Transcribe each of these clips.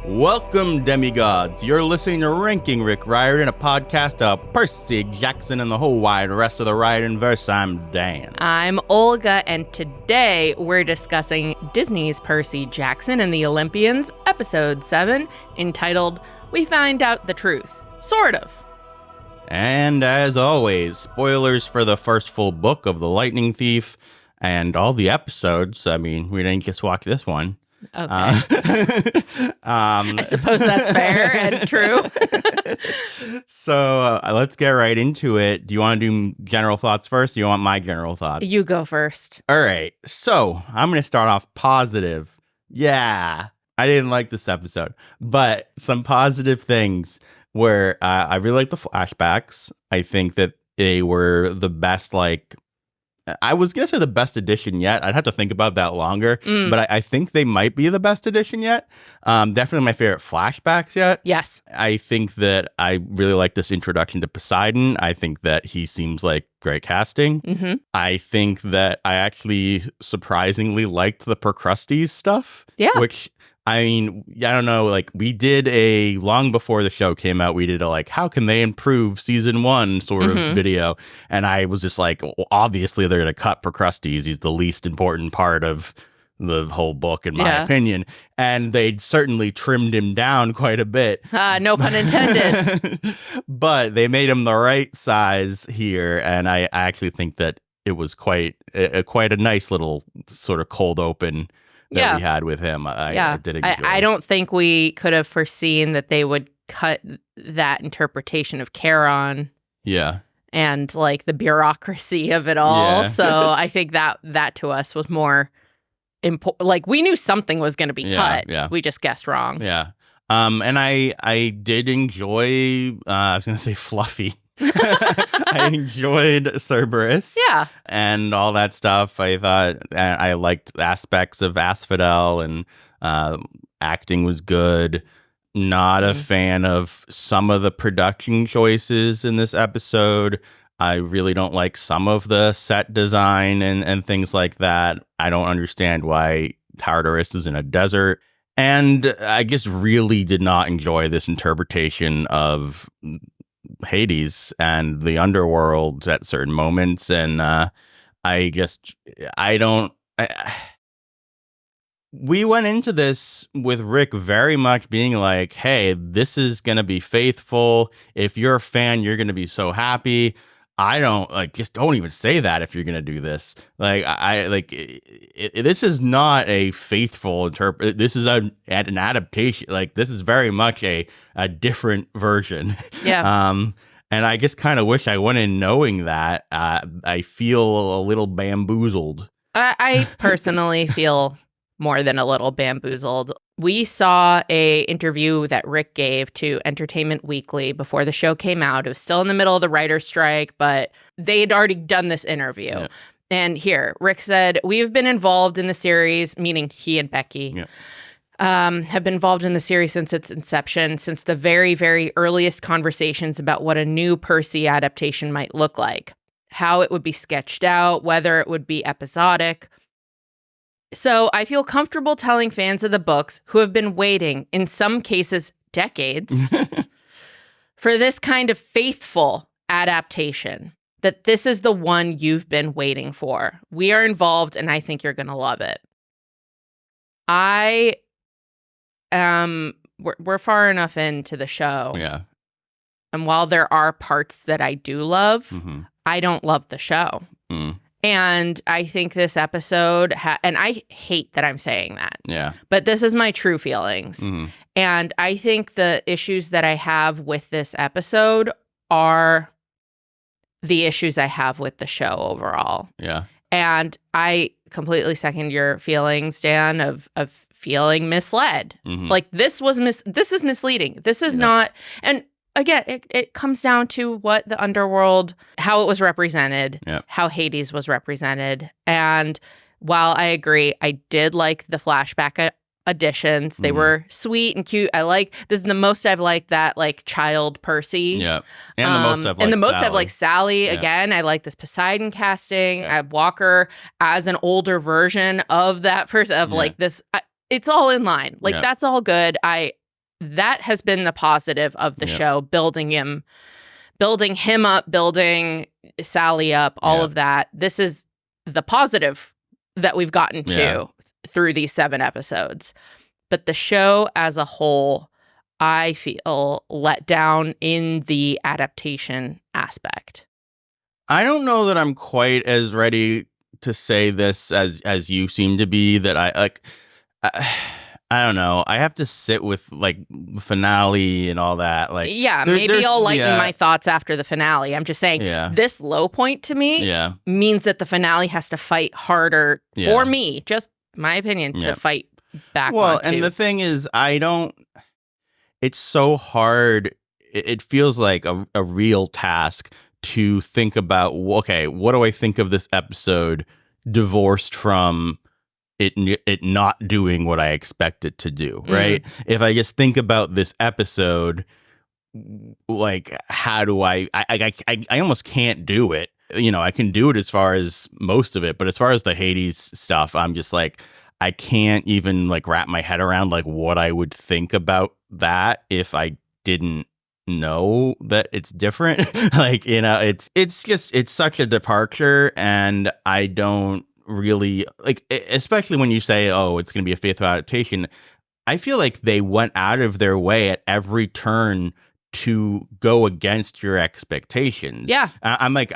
Welcome, demigods. You're listening to Ranking Rick Riordan, a podcast of Percy Jackson and the whole wide rest of the Riordanverse. I'm Dan. I'm Olga, and today we're discussing Disney's Percy Jackson and the Olympians, Episode 7, entitled We Find Out the Truth. Sort of. And as always, spoilers for the first full book of The Lightning Thief and all the episodes. I mean, we didn't just watch this one. Okay. I suppose that's fair and true. So let's get right into it. Do you want to do general thoughts first? Or do you want my general thoughts? You go first. All right. So I'm going to start off positive. Yeah, I didn't like this episode, but some positive things where I really like the flashbacks. I think that they were the best, I was going to say the best edition yet. I'd have to think about that longer, but I think they might be the best edition yet. Definitely my favorite flashbacks yet. Yes. I think that I really like this introduction to Poseidon. I think that he seems like great casting. Mm-hmm. I think that I actually surprisingly liked the Procrustes stuff. Yeah. Which, I mean, I don't know, we did long before the show came out, we did how can they improve season 1 sort of video. And I was just like, well, obviously they're going to cut Procrustes. He's the least important part of the whole book, in my opinion. And they'd certainly trimmed him down quite a bit. No pun intended. But they made him the right size here. And I actually think that it was quite a nice little sort of cold open that we had with him. I did enjoy. I don't think we could have foreseen that they would cut that interpretation of Charon. Yeah. And the bureaucracy of it all. Yeah. So I think that to us was more important. We knew something was going to be cut. Yeah. We just guessed wrong. Yeah. And I did enjoy, I was going to say Fluffy. I enjoyed Cerberus. Yeah. And all that stuff. I thought I liked aspects of Asphodel, and acting was good. Not a fan of some of the production choices in this episode. I really don't like some of the set design and things like that. I don't understand why Tartarus is in a desert. And I just really did not enjoy this interpretation of Hades and the underworld at certain moments. And we went into this with Rick very much being like, hey, this is going to be faithful. If you're a fan, you're going to be so happy. I don't just don't even say that if you're going to do this. This is not a faithful this is an adaptation. This is very much a different version. Yeah. And I just kind of wish I went in knowing that. I feel a little bamboozled. I personally feel more than a little bamboozled. We saw a interview that Rick gave to Entertainment Weekly before the show came out. It was still in the middle of the writer's strike, but they had already done this interview. Yeah. And here, Rick said, "We've been involved in the series," meaning he and Becky, have been involved in the series since its inception, since the very, very earliest conversations about what a new Percy adaptation might look like, how it would be sketched out, whether it would be episodic. So I feel comfortable telling fans of the books who have been waiting, in some cases decades, for this kind of faithful adaptation, that this is the one you've been waiting for. We are involved, and I think you're going to love it. We're far enough into the show. Yeah. And while there are parts that I do love, I don't love the show. And I think this episode, and I hate that I'm saying that. Yeah. But this is my true feelings. And I think the issues that I have with this episode are the issues I have with the show overall. Yeah. And I completely second your feelings, Dan, of feeling misled. This is misleading. This is not, and again, it comes down to what the underworld, how it was represented, how Hades was represented. And while I agree, I did like the flashback additions. They were sweet and cute. This is the most I've liked that child Percy. Yeah. And the most I've liked Sally. Yeah. Again, I like this Poseidon casting. I have Walker as an older version of that person of this. It's all in line. That's all good. I that has been the positive of the show, building him up, building Sally up, all of that. This is the positive that we've gotten to through these 7 episodes. But the show as a whole, I feel let down in the adaptation aspect. I don't know that I'm quite as ready to say this as you seem to be. That I don't know. I have to sit with like finale and all that. Like, maybe I'll lighten my thoughts after the finale. I'm just saying this low point to me means that the finale has to fight harder for me. Just my opinion to fight back. Well, and the thing is, it's so hard. It feels like a real task to think about. Okay, what do I think of this episode divorced from it not doing what I expect it to do, right? If I just think about this episode, like, how do I almost can't do it. You know, I can do it as far as most of it, but as far as the Hades stuff, I'm just like, I can't even like wrap my head around like what I would think about that if I didn't know that it's different. Like, you know, it's such a departure, and I don't really like, especially when you say, oh, it's going to be a faithful adaptation. I feel like they went out of their way at every turn to go against your expectations. I'm like,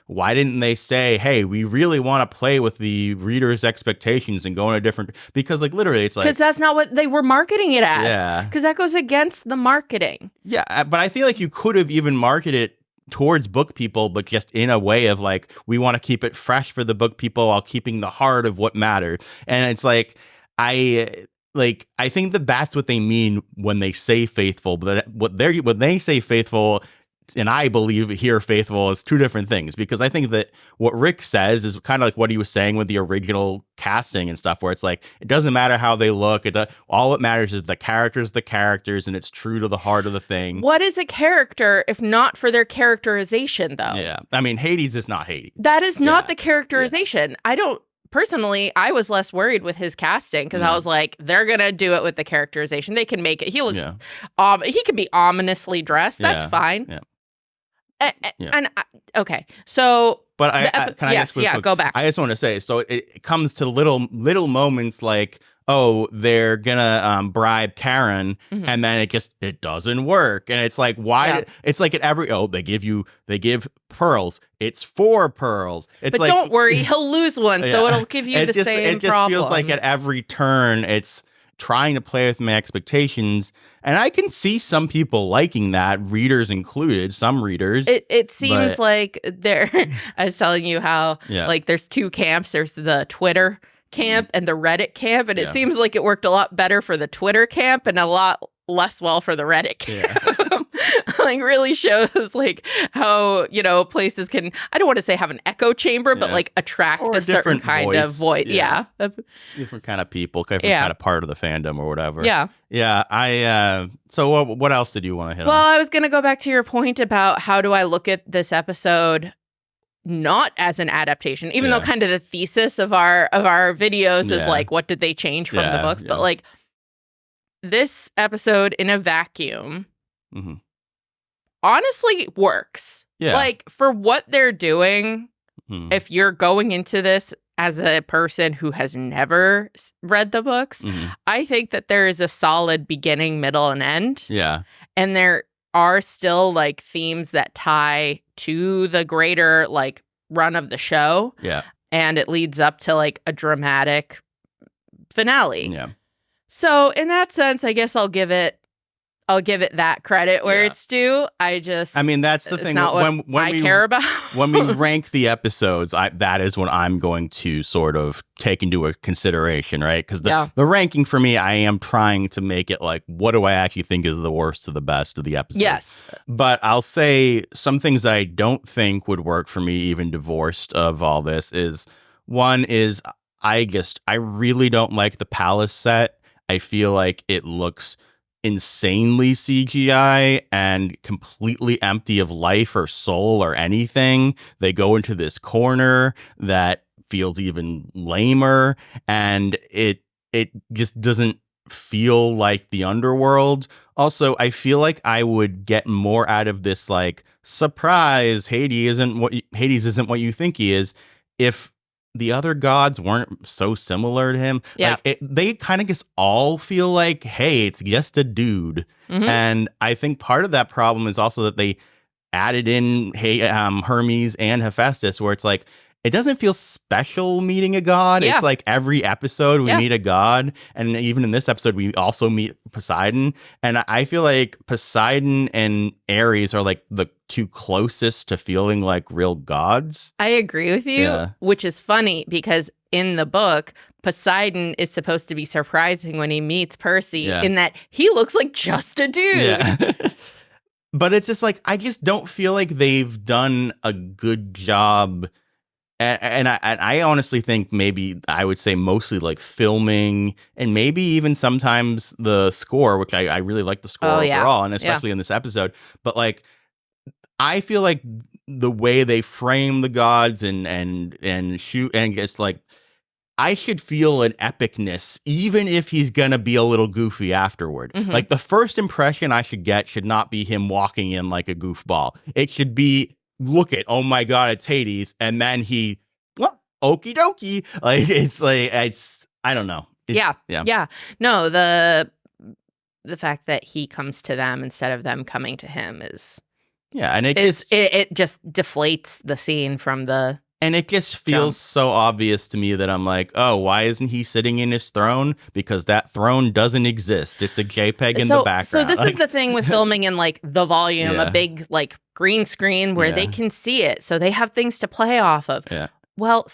why didn't they say, hey, we really want to play with the reader's expectations and go in a different, because like literally it's like, because that's not what they were marketing it as. Because that goes against the marketing. But I feel like you could have even marketed it towards book people, but just in a way of like, we want to keep it fresh for the book people while keeping the heart of what mattered. And it's like, I think that that's what they mean when they say faithful, but when they say faithful, and I believe here faithful, is two different things. Because I think that what Rick says is kind of like what he was saying with the original casting and stuff, where it's like, it doesn't matter how they look. All that matters is the characters, and it's true to the heart of the thing. What is a character if not for their characterization, though? Yeah. I mean, Hades is not Hades. That is not the characterization. Personally, I was less worried with his casting because I was like, they're going to do it with the characterization. They can make it. He looks, he can be ominously dressed. That's fine. And okay, so, but go back. I just want to say, so it comes to little moments like, oh, they're gonna bribe Karen, and then it doesn't work, and it's like, why? It's like they give pearls. It's 4 pearls. But like, don't worry, he'll lose one, so it'll give you the same problem. It just feels like at every turn, it's trying to play with my expectations, and I can see some people liking that, readers included. Some readers. It seems like I was telling you how like there's 2 camps. There's the Twitter camp and the Reddit camp, and it seems like it worked a lot better for the Twitter camp and a lot less well for the Reddit camp. Like, really shows like how, you know, places can, I don't want to say have an echo chamber, but like attract a certain kind of voice. Different kind of people, different kind of part of the fandom or whatever. So what else did you want to hit on? Well, I was going to go back to your point about how do I look at this episode not as an adaptation, even though kind of the thesis of our videos is like, what did they change from the books? But like, this episode in a vacuum honestly works. Like, for what they're doing, if you're going into this as a person who has never read the books, I think that there is a solid beginning, middle, and end. And there are still like themes that tie to the greater like run of the show. And it leads up to like a dramatic finale. So in that sense, I guess I'll give it that credit where it's due. I mean, that's the thing. Not when I care about. When we rank the episodes, that is what I'm going to sort of take into a consideration, right? Because the ranking for me, I am trying to make it like, what do I actually think is the worst to the best of the episodes? Yes. But I'll say some things that I don't think would work for me, even divorced of all this, is one is I really don't like the palace set. I feel like it looks insanely CGI and completely empty of life or soul or anything. They go into this corner that feels even lamer, and it just doesn't feel like the underworld. Also, I feel like I would get more out of this like surprise. Hades isn't what you think he is. If the other gods weren't so similar to him, Yeah. they kind of just all feel like, hey, it's just a dude. Mhm. And I think part of that problem is also that they added in Hermes and Hephaestus, where it's like it doesn't feel special meeting a god. Yeah. It's like every episode we Yeah. meet a god, and even in this episode we also meet Poseidon. And I feel like Poseidon and Ares are like the two closest to feeling like real gods. I agree with you, Yeah. which is funny because in the book, Poseidon is supposed to be surprising when he meets Percy Yeah. in that he looks like just a dude. Yeah. But it's just like, I just don't feel like they've done a good job. And I honestly think maybe I would say mostly like filming and maybe even sometimes the score, which I really like the score overall, and especially in this episode. But like, I feel like the way they frame the gods and shoot and just like, I should feel an epicness, even if he's gonna be a little goofy afterward. Mhm. Like the first impression I should get should not be him walking in like a goofball. It should be, look at, oh my god, it's Hades, and then he, well, okie dokie. It's I don't know. Yeah. No, the fact that he comes to them instead of them coming to him is and it just deflates the scene from the. And it just feels so obvious to me that I'm like, oh, why isn't he sitting in his throne? Because that throne doesn't exist. It's a JPEG in the background. So this is the thing with filming in like the volume, Yeah. a big like green screen where they can see it. So they have things to play off of. Yeah. Well,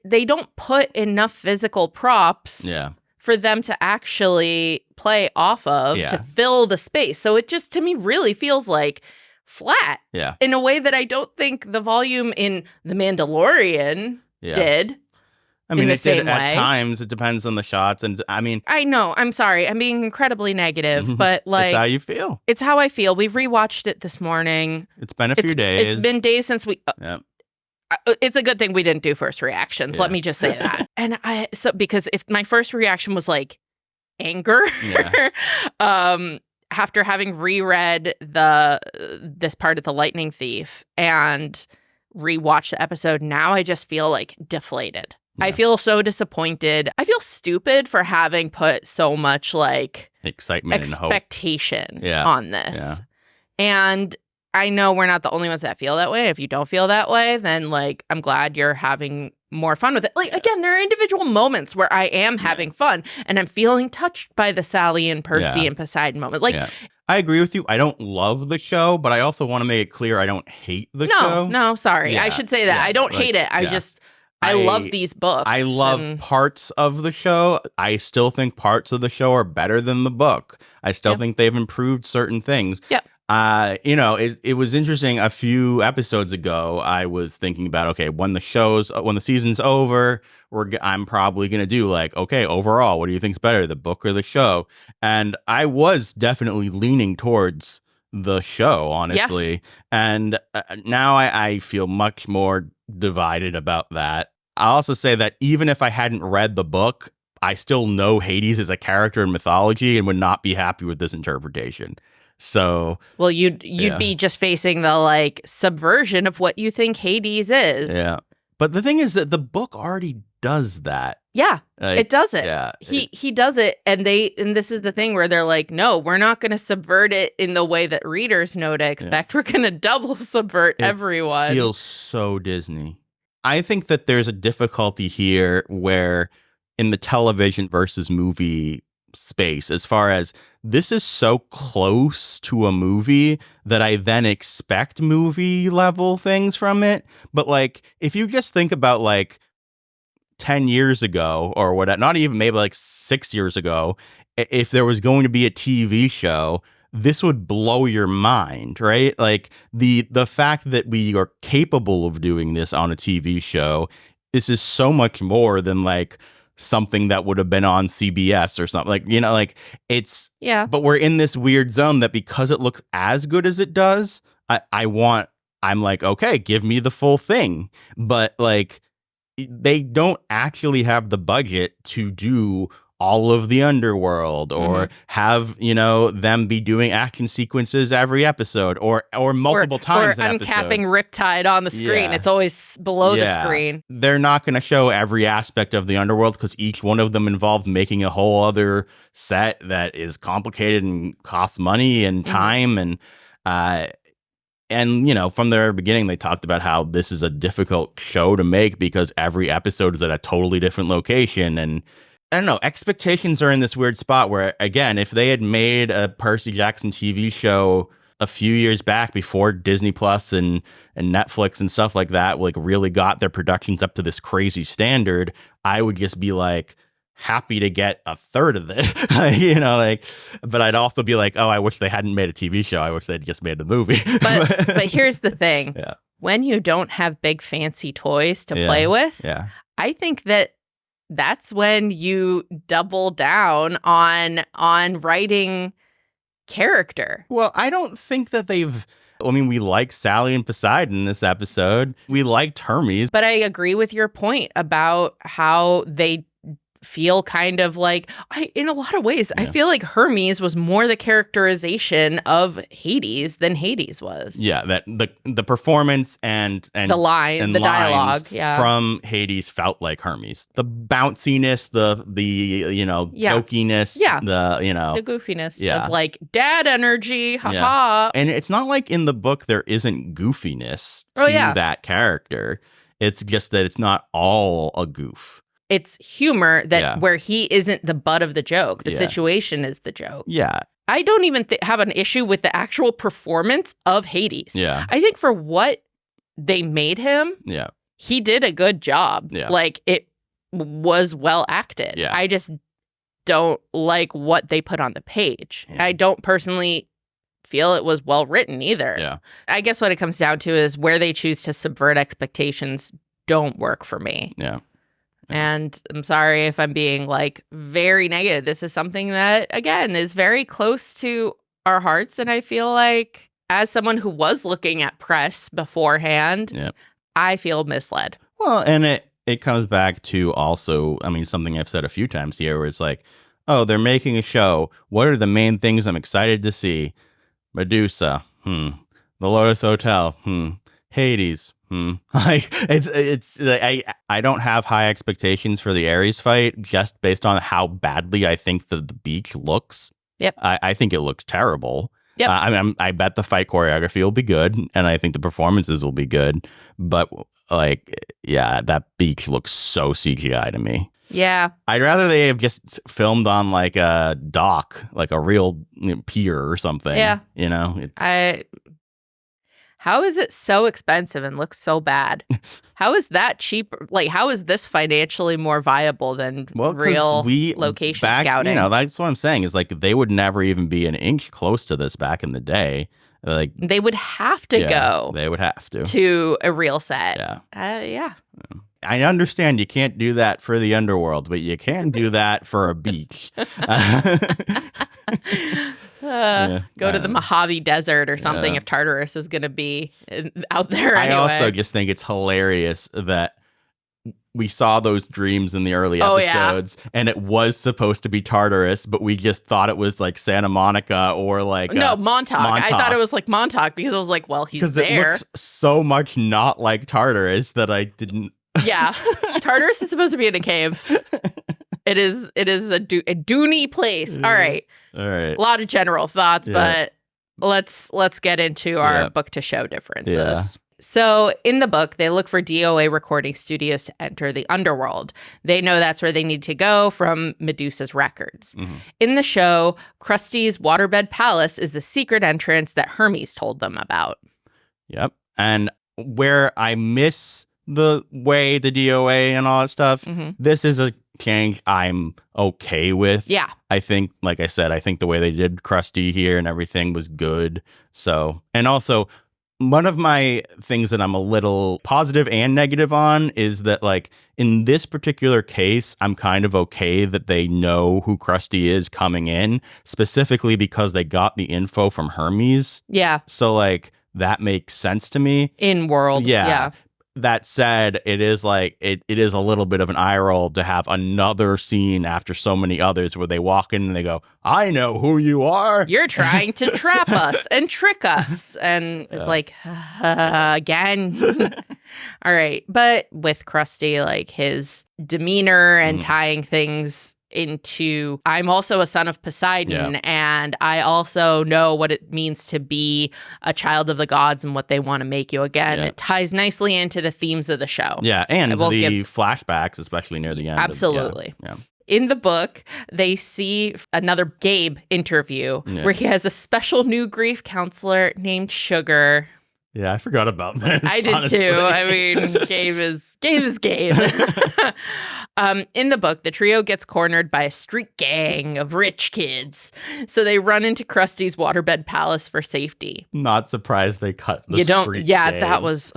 they don't put enough physical props for them to actually play off of to fill the space. So it just, to me, really feels like flat in a way that I don't think the volume in The Mandalorian did. I mean, in the it same did at way. times. It depends on the shots. And I mean, I know. I'm sorry. I'm being incredibly negative, but like, it's how you feel. It's how I feel. We've rewatched it this morning. It's been a few days. It's been days since we. It's a good thing we didn't do first reactions. Let me just say that. And because if my first reaction was like anger, after having reread this part of The Lightning Thief and rewatched the episode, now I just feel like deflated. I feel so disappointed. I feel stupid for having put so much like excitement and expectation on this. And I know we're not the only ones that feel that way. If you don't feel that way, then like I'm glad you're having more fun with it. Like again, there are individual moments where I am having fun and I'm feeling touched by the Sally and Percy and Poseidon moment. Like I agree with you. I don't love the show, but I also want to make it clear I don't hate the show. No, sorry. I should say that. I don't hate it. I love these books. I love parts of the show. I still think parts of the show are better than the book. I still think they've improved certain things. Yep. It was interesting. A few episodes ago, I was thinking about, okay, when the season's over, I'm probably going to do like, okay, overall, what do you think's better, the book or the show? And I was definitely leaning towards the show, honestly. Yes. And now I feel much more divided about that. I'll also say that even if I hadn't read the book, I still know Hades is a character in mythology and would not be happy with this interpretation. So, well, you'd be just facing the like subversion of what you think Hades is. Yeah. But the thing is that the book already does that. Yeah, it does it. Yeah, he does it, and this is the thing where they're like, no, we're not going to subvert it in the way that readers know to expect. We're going to double subvert everyone. It feels so Disney. I think that there's a difficulty here where in the television versus movie space, as far as this is so close to a movie that I then expect movie level things from it. But like, if you just think about like 10 years ago or what, not even maybe like 6 years ago, if there was going to be a TV show, this would blow your mind, right? Like the fact that we are capable of doing this on a TV show, this is so much more than like something that would have been on CBS or something, like, you know, like it's, but we're in this weird zone that because it looks as good as it does, I'm like, okay, give me the full thing. But like, they don't actually have the budget to do all of the underworld, or have, you know, them be doing action sequences every episode, or multiple times or an uncapping episode. Riptide on the screen. Yeah. It's always below the screen. They're not going to show every aspect of the underworld because each one of them involves making a whole other set that is complicated and costs money and time. And, you know, from the very beginning, they talked about how this is a difficult show to make because every episode is at a totally different location. And I don't know, expectations are in this weird spot where, again, if they had made a Percy Jackson TV show a few years back before Disney Plus and Netflix and stuff like that, like really got their productions up to this crazy standard, I would just be like happy to get a third of this, you know, like, but I'd also be like, oh, I wish they hadn't made a TV show. I wish they'd just made the movie. But here's the thing. Yeah. When you don't have big fancy toys to play with, I think that's when you double down on writing character. Well, I don't think that we like Sally and Poseidon in this episode. We liked Hermes. But I agree with your point about how they feel kind of like, in a lot of ways, I feel like Hermes was more the characterization of Hades than Hades was. Yeah, that the performance and the line, and the dialogue from Hades felt like Hermes. The bounciness, the you know, jokiness, the goofiness of like dad energy, haha. And it's not like in the book there isn't goofiness to that character. It's just that it's not all a goof. It's humor that where he isn't the butt of the joke. The situation is the joke. Yeah. I don't even have an issue with the actual performance of Hades. Yeah. I think for what they made him, he did a good job. Yeah. Like, it was well acted. Yeah. I just don't like what they put on the page. Yeah. I don't personally feel it was well written either. Yeah. I guess what it comes down to is where they choose to subvert expectations don't work for me. Yeah. And I'm sorry if I'm being like very negative. This is something that, again, is very close to our hearts. And I feel like as someone who was looking at press beforehand, I feel misled. Well, and it comes back to also, I mean, something I've said a few times here where it's like, oh, they're making a show. What are the main things I'm excited to see? Medusa. The Lotus Hotel. Hades. Like it's I don't have high expectations for the Ares fight just based on how badly I think the beach looks. Yep. I think it looks terrible. Yep. I bet the fight choreography will be good, and I think the performances will be good. But like, that beach looks so CGI to me. Yeah. I'd rather they have just filmed on like a dock, like a real pier or something. Yeah. You know, it's. How is it so expensive and looks so bad? How is that cheap? Like, how is this financially more viable than real location scouting? You know, that's what I'm saying is like they would never even be an inch close to this back in the day. Like they would have to go. They would have to a real set. Yeah. I understand you can't do that for the underworld, but you can do that for a beach. Go to the Mojave Desert or something if Tartarus is going to be out there anyway. I also just think it's hilarious that we saw those dreams in the early episodes and it was supposed to be Tartarus, but we just thought it was like Santa Monica or like Montauk. I thought it was like Montauk because I was like, well, he's there. Because it looks so much not like Tartarus that I didn't. Yeah. Tartarus is supposed to be in a cave. It is a doony place. All right. A lot of general thoughts, but let's get into our book to show differences. Yeah. So in the book, they look for DOA recording studios to enter the underworld. They know that's where they need to go from Medusa's records. Mm-hmm. In the show, Krusty's waterbed palace is the secret entrance that Hermes told them about. Yep. And where I miss the way the DOA and all that stuff, this is a change I'm okay with. Yeah. I think, like I said, I think the way they did Krusty here and everything was good. So, and also one of my things that I'm a little positive and negative on is that, like, in this particular case, I'm kind of okay that they know who Krusty is coming in, specifically because they got the info from Hermes. Yeah. So, like, that makes sense to me. In world. Yeah. that said, it is like it is a little bit of an eye roll to have another scene after so many others where they walk in and they go, "I know who you are. You're trying to trap us and trick us." And it's like, again. All right. But with Krusty, like his demeanor and tying things into, I'm also a son of Poseidon, and I also know what it means to be a child of the gods and what they want to make you again. It ties nicely into the themes of the show. Yeah, and the flashbacks, especially near the end. Absolutely. In the book, they see another Gabe interview where he has a special new grief counselor named Sugar. Yeah, I forgot about this. I did honestly. too. I mean, Gabe is Gabe. In the book, the trio gets cornered by a street gang of rich kids. So they run into Krusty's waterbed palace for safety. Not surprised they cut the street gang. That was...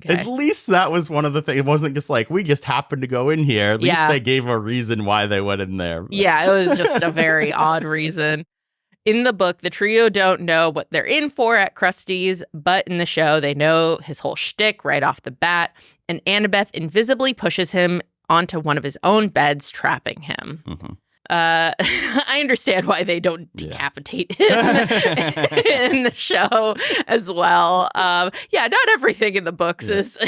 Okay. At least that was one of the things. It wasn't just like, we just happened to go in here. At least they gave a reason why they went in there. Yeah, it was just a very odd reason. In the book, the trio don't know what they're in for at Krusty's, but in the show, they know his whole shtick right off the bat, and Annabeth invisibly pushes him onto one of his own beds, trapping him. I understand why they don't decapitate him in the show as well. Not everything in the books is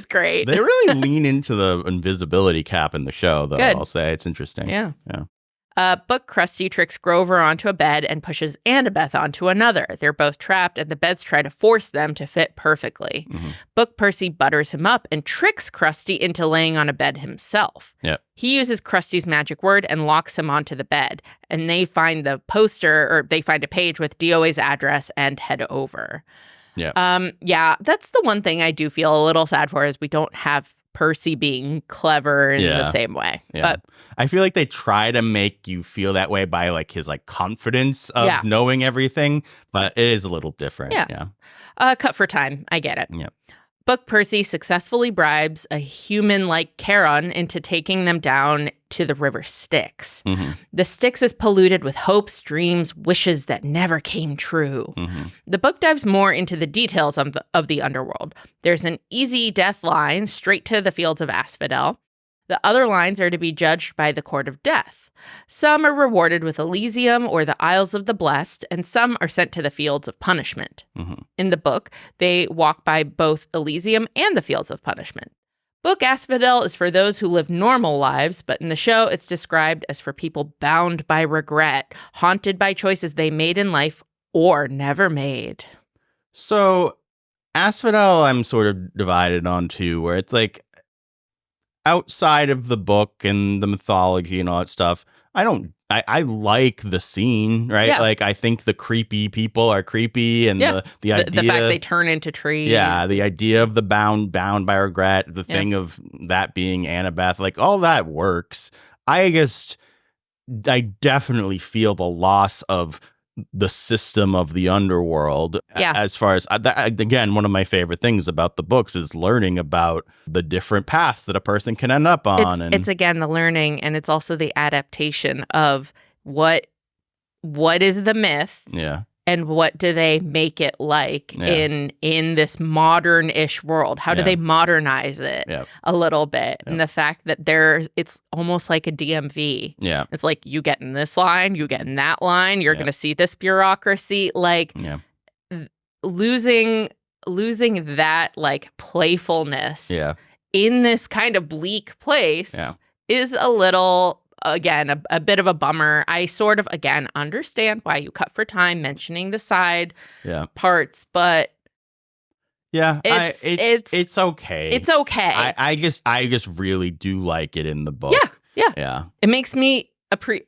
great. They really lean into the invisibility cap in the show, though. Good. I'll say it's interesting. Yeah. Book Krusty tricks Grover onto a bed and pushes Annabeth onto another. They're both trapped, and the beds try to force them to fit perfectly. Book Percy butters him up and tricks Krusty into laying on a bed himself. He uses Krusty's magic word and locks him onto the bed, and they find the poster, or they find a page with DOA's address and head over. That's the one thing I do feel a little sad for, is we don't have Percy being clever in the same way. But I feel like they try to make you feel that way by like his like confidence of knowing everything, but it is a little different. Cut for time. I get it. Book Percy successfully bribes a human-like Charon into taking them down to the river Styx. The Styx is polluted with hopes, dreams, wishes that never came true. The book dives more into the details of the underworld. There's an easy death line straight to the fields of Asphodel. The other lines are to be judged by the court of death. Some are rewarded with Elysium or the Isles of the Blessed, and some are sent to the fields of punishment. In the book, they walk by both Elysium and the fields of punishment. Book Asphodel is for those who live normal lives, but in the show, it's described as for people bound by regret, haunted by choices they made in life or never made. So, Asphodel, I'm sort of divided on two, where it's like, outside of the book and the mythology and all that stuff, I like the scene, right? Like, I think the creepy people are creepy, and the idea, the fact they turn into trees. Yeah, the idea of the bound by regret, the thing of that being Annabeth, like all that works. I definitely feel the loss of the system of the underworld. As far as again, one of my favorite things about the books is learning about the different paths that a person can end up on. It's again the learning, and it's also the adaptation of what is the myth, and what do they make it like in this modern-ish world? How do they modernize it a little bit? And the fact that it's almost like a DMV. It's like, you get in this line, you get in that line, you're going to see this bureaucracy. Like, losing that, like, playfulness in this kind of bleak place is a little... Again, a bit of a bummer. I sort of, again, understand why you cut for time mentioning the side parts, but it's okay. It's okay. I just really do like it in the book. Yeah. It makes me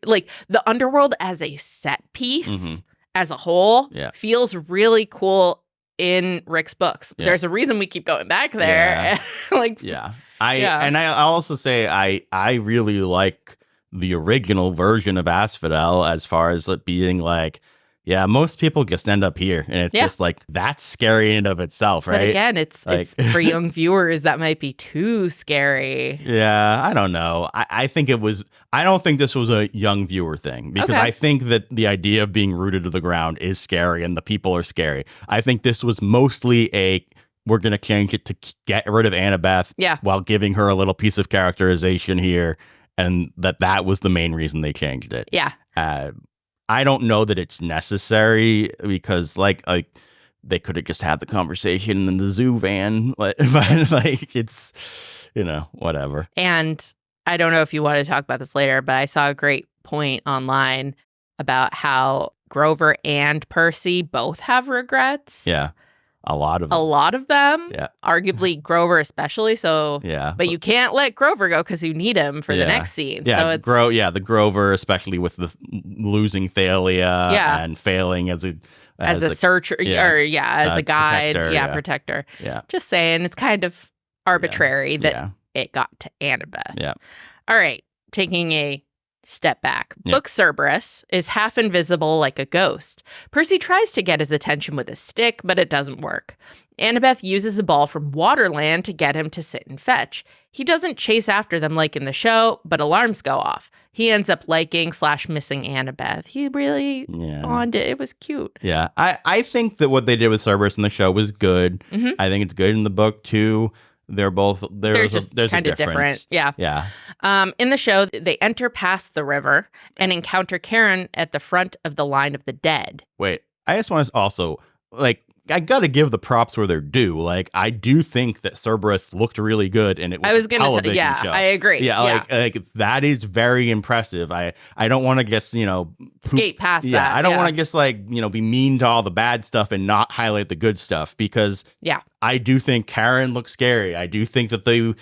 like the underworld as a set piece as a whole feels really cool in Rick's books. There's a reason we keep going back there. And I also say I really like the original version of Asphodel, as far as it being like, most people just end up here, and it's just like, that's scary in and of itself, right? But again, it's for young viewers that might be too scary. I don't know. I don't think this was a young viewer thing, because I think that the idea of being rooted to the ground is scary, and the people are scary. I think this was mostly a we're going to change it to get rid of Annabeth while giving her a little piece of characterization here. And that was the main reason they changed it. Yeah. I don't know that it's necessary because like they could have just had the conversation in the zoo van. But like it's, whatever. And I don't know if you want to talk about this later, but I saw a great point online about how Grover and Percy both have regrets. Yeah. A lot of them. Yeah. Arguably Grover especially. So, yeah. But you can't let Grover go because you need him for the next scene. Yeah. So it's the Grover, especially with the losing Thalia and failing as a searcher as a guide. Protector, protector. Yeah. Just saying, it's kind of arbitrary that it got to Annabeth. Yeah. All right. Taking a step back. Book Cerberus is half invisible like a ghost. Percy tries to get his attention with a stick, but it doesn't work. Annabeth uses a ball from Waterland to get him to sit and fetch. He doesn't chase after them like in the show, but alarms go off. He ends up liking/missing Annabeth. He really bonded. It was cute. Yeah. I think that what they did with Cerberus in the show was good. Mm-hmm. I think it's good in the book too. They're both there's a difference. Different. Yeah. Yeah. In the show, they enter past the river and encounter Karen at the front of the line of the dead. Wait, I just want to also I gotta give the props where they're due. Like, I do think that Cerberus looked really good, and it was a television show. I agree. Yeah, like that is very impressive. I don't want to just skate past that. Yeah, I don't want to just be mean to all the bad stuff and not highlight the good stuff because I do think Karen looked scary. I do think that the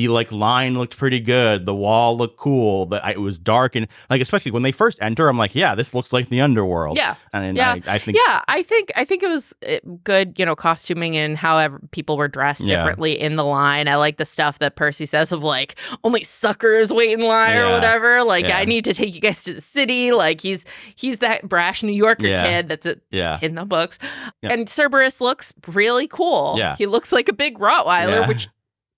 line looked pretty good. The wall looked cool. That it was dark and especially when they first enter, I'm like, yeah, this looks like the underworld. Yeah, and I think I think it was good, costuming and how people were dressed differently in the line. I like the stuff that Percy says of only suckers wait in line or whatever. I need to take you guys to the city. He's that brash New Yorker kid that's in the books. Yeah. And Cerberus looks really cool. Yeah. He looks like a big Rottweiler, which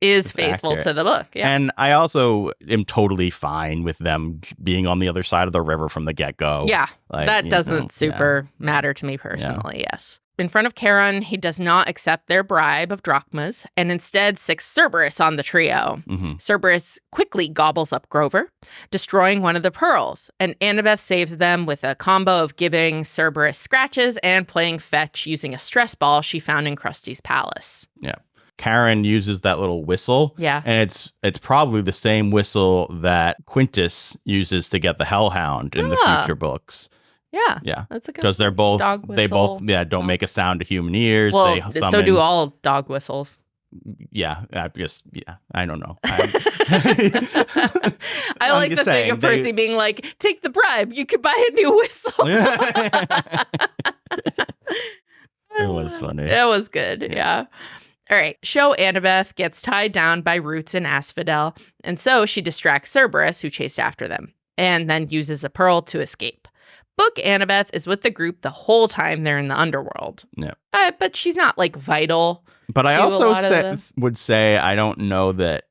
is faithful to the book. Yeah. And I also am totally fine with them being on the other side of the river from the get-go. Yeah. That doesn't super matter to me personally, yes. In front of Charon, he does not accept their bribe of drachmas and instead sicks Cerberus on the trio. Mm-hmm. Cerberus quickly gobbles up Grover, destroying one of the pearls, and Annabeth saves them with a combo of giving Cerberus scratches and playing fetch using a stress ball she found in Krusty's palace. Yeah. Karen uses that little whistle. Yeah. And it's probably the same whistle that Quintus uses to get the Hellhound in the future books. Yeah. Yeah. That's a good because they're both dog they both don't make a sound to human ears. Well, they summon, so do all dog whistles. Yeah, I guess. Yeah, I don't know. I like the thing of Percy being like, "Take the bribe. You could buy a new whistle." It was funny. It was good. Yeah. All right. Show Annabeth gets tied down by Roots and Asphodel, and so she distracts Cerberus, who chased after them, and then uses a pearl to escape. Book Annabeth is with the group the whole time they're in the underworld. Yeah. But she's not vital. But I also would say I don't know that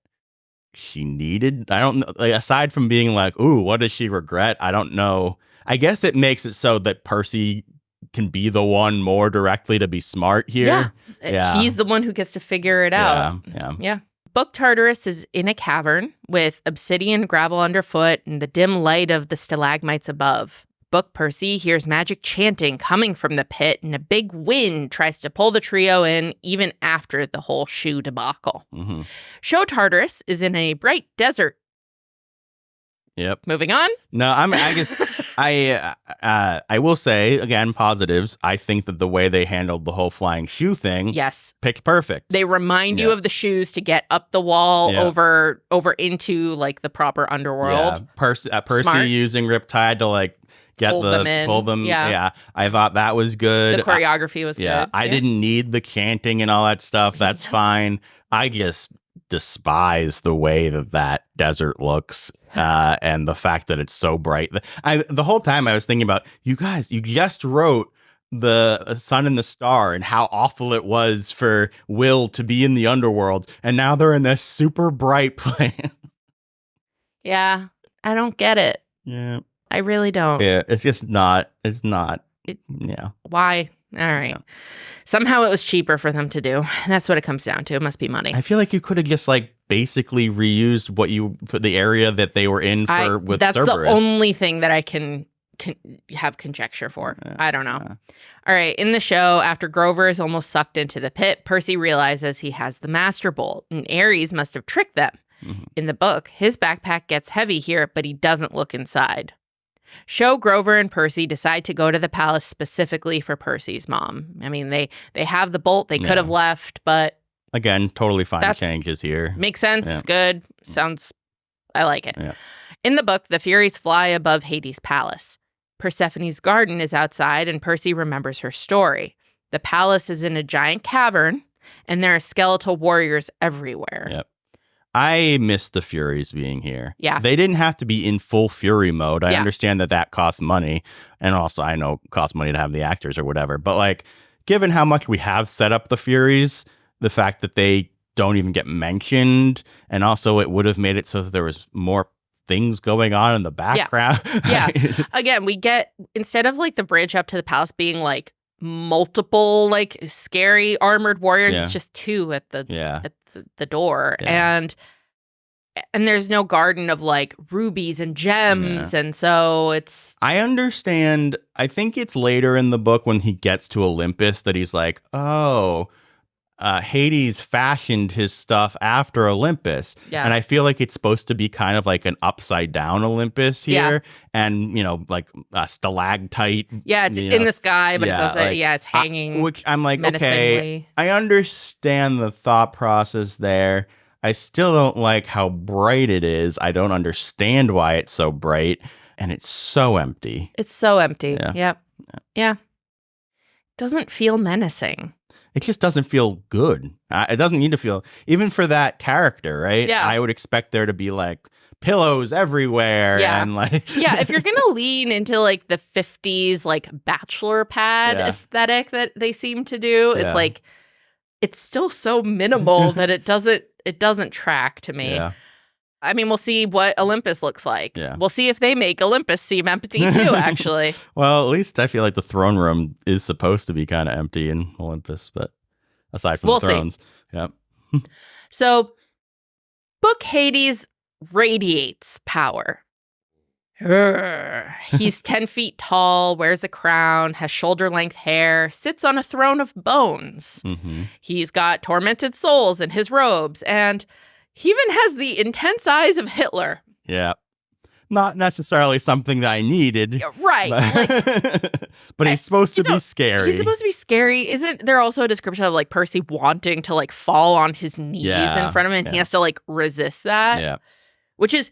she needed. I don't know. Aside from being ooh, what does she regret? I don't know. I guess it makes it so that Percy can be the one more directly to be smart here. Yeah. He's the one who gets to figure it out. Yeah. Book Tartarus is in a cavern with obsidian gravel underfoot and the dim light of the stalagmites above. Book Percy hears magic chanting coming from the pit, and a big wind tries to pull the trio in even after the whole shoe debacle. Mm-hmm. Show Tartarus is in a bright desert. Yep. Moving on? No, I guess I will say, again, positives. I think that the way they handled the whole flying shoe thing picked perfect. They remind you of the shoes to get up the wall over into the proper underworld. Yeah. Percy using Riptide to pull them. Yeah. I thought that was good. The choreography was good. I didn't need the chanting and all that stuff. That's fine. I just despise the way that desert looks and the fact that it's so bright. The whole time I was thinking about, you guys, you just wrote the Sun and the Star and how awful it was for Will to be in the underworld, and now they're in this super bright place. Yeah, I don't get it. Yeah. I really don't. Yeah, it's just not. It's not Yeah. Why? All right. Yeah. Somehow it was cheaper for them to do. That's what it comes down to. It must be money. I feel like you could have just like basically reused what you for the area that they were in with that's Cerberus. the only thing that I can have conjecture for. Yeah. I don't know. All right. In the show, after Grover is almost sucked into the pit, Percy realizes he has the Master Bolt, and Ares must have tricked them. Mm-hmm. In the book, his backpack gets heavy here, but he doesn't look inside. Show Grover and Percy decide to go to the palace specifically for Percy's mom. I mean, they have the bolt. They could have left, but again, totally fine changes here. Makes sense. Yeah. Good. Sounds. I like it. Yeah. In the book, the Furies fly above Hades' palace. Persephone's garden is outside, and Percy remembers her story. The palace is in a giant cavern, and there are skeletal warriors everywhere. Yep. I miss the Furies being here. Yeah. They didn't have to be in full Fury mode. I Yeah. understand that costs money. And also, I know it costs money to have the actors or whatever. But, like, given how much we have set up the Furies, the fact that they don't even get mentioned, and also it would have made it so that there was more things going on in the background. Yeah. Again, we get, instead of, like, the bridge up to the palace being, like, multiple, like, scary armored warriors, it's just two at the door. Yeah. And there's no garden of like rubies and gems. And so it's. I understand. I think it's later in the book when he gets to Olympus that he's like, oh, Hades fashioned his stuff after Olympus. Yeah. And I feel like it's supposed to be kind of like an upside down Olympus here. Yeah. And, you know, like a stalactite. Yeah, it's in the sky, but it's also, like, it's hanging. Which I'm like, menacingly. Okay, I understand the thought process there. I still don't like how bright it is. I don't understand why it's so bright. And it's so empty. It's so empty. Yeah. Yep. Yeah. Doesn't feel menacing. It just doesn't feel good. It doesn't need to feel, even for that character, right? Yeah. I would expect there to be like pillows everywhere. Yeah. And like. Yeah. If you're going to lean into like the 50s, like bachelor pad aesthetic that they seem to do, it's like, it's still so minimal that it doesn't track to me. Yeah. I mean, we'll see what Olympus looks like. Yeah. We'll see if they make Olympus seem empty too, actually. Well, at least I feel like the throne room is supposed to be kind of empty in Olympus, but aside from the thrones. See. Yep. So, Book Hades radiates power. He's 10 feet tall, wears a crown, has shoulder-length hair, sits on a throne of bones. Mm-hmm. He's got tormented souls in his robes, and he even has the intense eyes of Hitler. Yeah. Not necessarily something that I needed. Right. But he's supposed to be scary. He's supposed to be scary. Isn't there also a description of like Percy wanting to like fall on his knees in front of him, and he has to like resist that? Yeah. Which is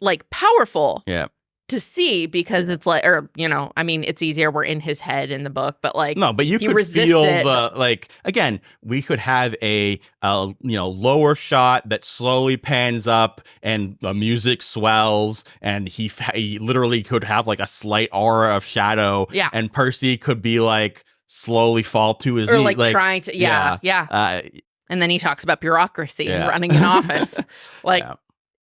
like powerful. Yeah. To see, because it's like, or, you know, I mean, it's easier. We're in his head in the book, but like, no, but you could feel the, like, again, we could have a lower shot that slowly pans up and the music swells, and he literally could have like a slight aura of shadow. Yeah. And Percy could be like slowly fall to his or knee. like trying to, yeah. And then he talks about bureaucracy and running an office. Like,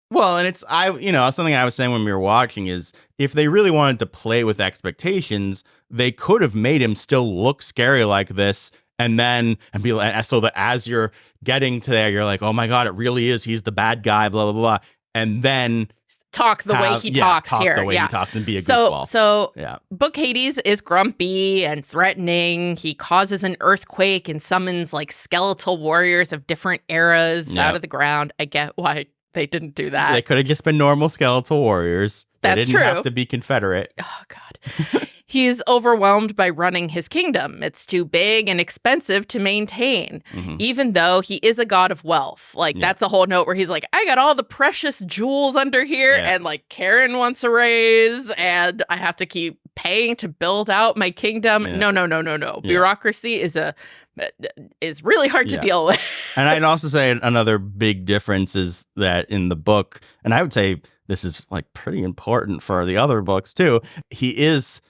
well, and it's something I was saying when we were watching is if they really wanted to play with expectations, they could have made him still look scary like this, and be like, so that as you're getting to there, you're like, oh my god, it really is. He's the bad guy, blah blah blah, and then talk the way he talks here, the way he talks, and be a goofball. So Book Hades is grumpy and threatening. He causes an earthquake and summons like skeletal warriors of different eras out of the ground. I get why they didn't do that. They could have just been normal skeletal warriors. That's they didn't have to be Confederate. Oh, God. He's overwhelmed by running his kingdom. It's too big and expensive to maintain, even though he is a god of wealth. Like, that's a whole note where he's like, I got all the precious jewels under here, and like Karen wants a raise, and I have to keep paying to build out my kingdom. No. Yeah. Bureaucracy is really hard to deal with. And I'd also say another big difference is that in the book, and I would say this is like pretty important for the other books too, he is